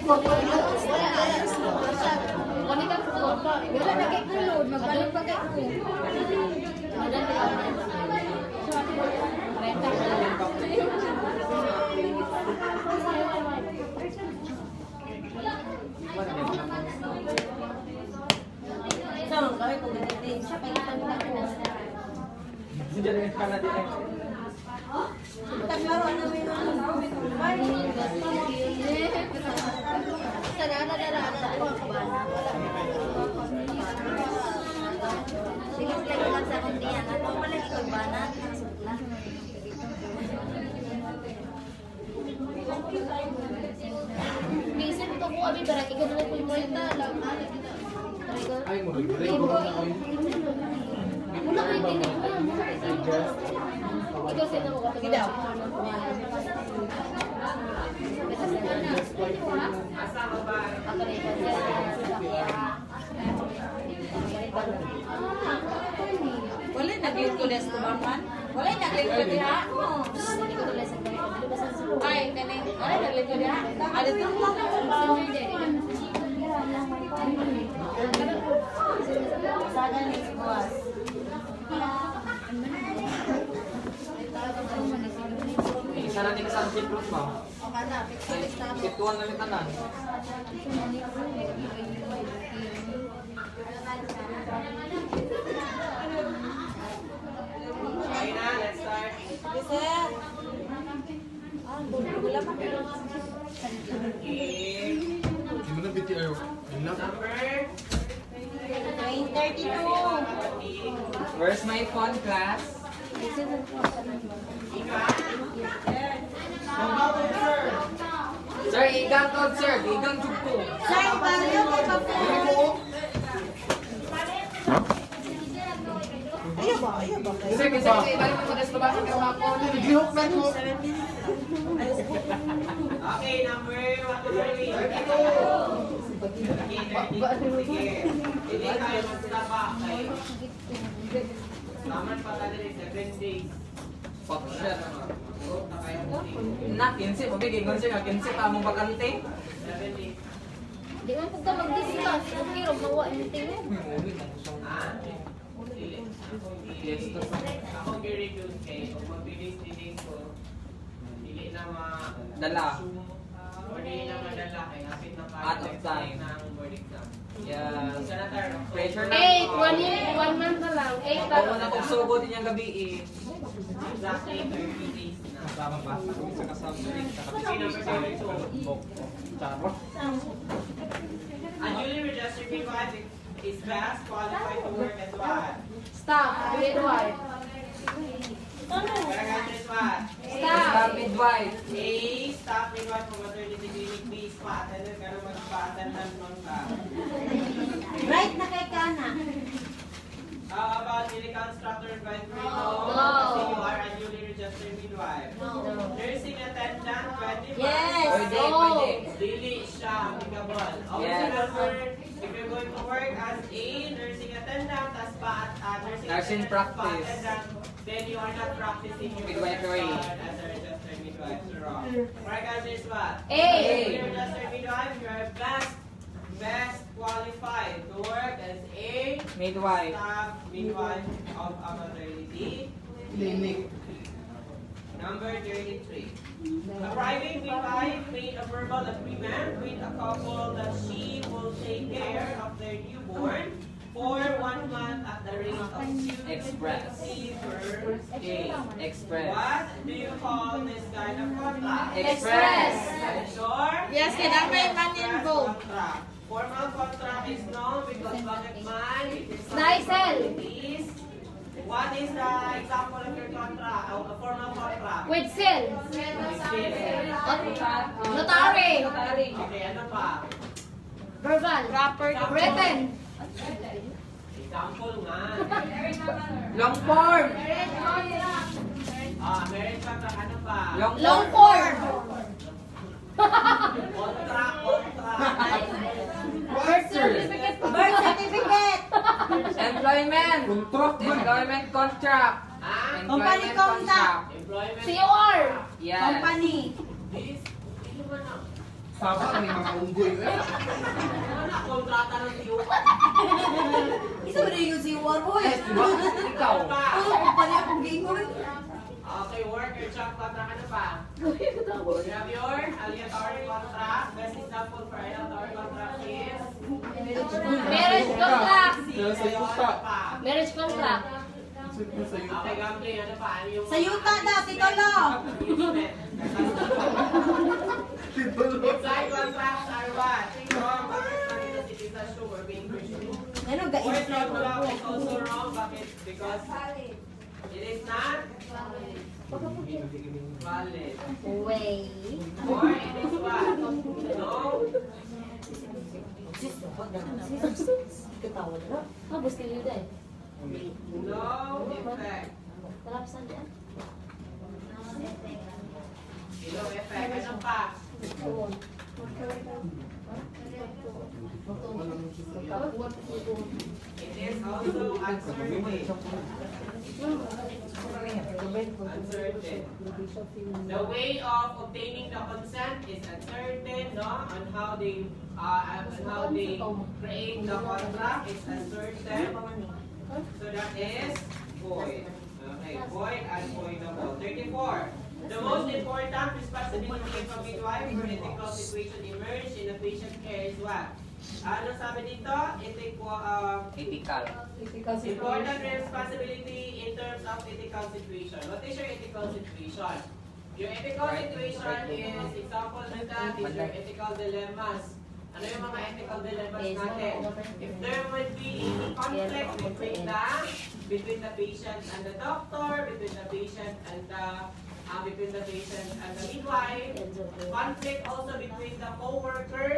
Wala na kay kulod, magbalik pa kay ko. Saan kami kung hindi sa pangitan na ko. Diyan ka na din. Taglaro na may Sige, sige lang sa kundiyan. Ako pala ikaw ba na? Minsan ito ko kami, pero ikaw na lang po yung mga lang. Ay mo, regular na ako. Mula kayo tinig mo. Ikaw sino mo kapag Gidaw. Wala nag-link ko des kumaman. Wala nag-link ko diha. Ay, kani. Wala nag-link ko diha. Ada tu sana ni buas. Isa na din sa chip plus ba? O kana, fix na mo. Situan na tanan. Okay na, let's start. Bisa. Ah, gula pa. Gimana BTR? Enak. Number 32. Where's my phone, class? Sir, igang to, sir. Igang jugko. Sir, baliw mo pa po. Ayaw ba? Ayaw ba? Sir, kasi ibalik mo sa baba ng kapapon. Gihok na ko. Okay, number 1 Hindi tayo magtapa kay Naman pa tayo rin 7 days. Fuck shit. Na, 15. Mabigay ko siya nga 15 pa mong bakante. 7 days. Di man pagka mag-discuss, okay, ro gawa yung tingin. Yes, to sa Ako gi-reduce kay kung mag-release din ko, dili na dala. or dili na madala kay hapit na Out of time. ng board exam. Yeah. Sa natar, Pressure na. 1 month na lang. 8 Ako na kong sugo din yung gabi eh. exactly 30 days na. Kasama ba? Sa kasama rin. Okay, number 72. Charo. A newly registered midwife is best qualified to work as what? Stop, midwife. Correct is what? Stop midwife. A, staff midwife for maternity clinic. B, spa attendant. Pero mag-spa attendant nun ka. Right na kay kana. How about medical instructor advisory? No. Kasi you are a newly registered midwife. Nursing attendant, 25. Yes. Pwede, pwede. Dili siya applicable. Also Yes. remember, if you're going to work as a nursing attendant, as nursing Nursing attendant, practice. spa attendant, then you are not practicing your Midwifery. profession as a registered midwife. So wrong. Correct answer is what? A. If you're a registered midwife, you're best qualified to work as a Midwife. staff midwife of a maternity Clinic. Number 33. A private midwife made a verbal agreement with a couple that she will take care of their newborn for 1 month at the rate of Express. $250 per day. Express. What do you call this kind of contract? Express. Sure? Yes, kaya may money Express involved. contract. Formal contract is no because bakit man? It is Naisel. is. What is the example of your contract? A formal contract? With seal. Notary. Okay, ano pa? Verbal. Written. Example nga. Long form. Marriage contract, ano pa? Long form. Contract. Birth certificate. Birth certificate. Employment. Contract man. Employment contract. Ah? Company Employment contract. Employment. Yes. Company. This, ano ba na? Saba kami mga unggoy. Ano na, kontrata ng iyo? Isa ba rin yung si Warboy? Diba? Ikaw. Ano pa? Oo, pala akong gingon. Okay, worker job contract, ano pa? You have your aleatory contract. Best example for aleatory contract is... Marriage contract. Kaya sa yuta. Marriage contract. Sit mo sa yuta. Okay, gambling, ano pa? Ano yung... Sa yuta na, titolo. Amusement. Inside contracts are what? Wrong, bakit manito si Tita Sugar being pursued? Ano, Word ga-instruct not ko block po. is also wrong, bakit? Because it is not valid. Way. Or it is what? No? Habos kayo dahil. No effect. Talapsan yan. No effect. Ano pa? It is also uncertain. Uncertain. The way of obtaining the consent is uncertain, no? On how they create the contract is uncertain. So that is void. Okay, void and voidable. 34. The most important responsibility of a midwife for ethical situation emerged in a patient care is what? Ano sabi dito? Ethical. Important responsibility in terms of ethical situation. What is your ethical situation? Your ethical situation is, example na that is your ethical dilemmas. Ano yung mga ethical dilemmas natin? If there would be any conflict between the patient and the doctor, between the patient and the midwife, conflict also between the co-worker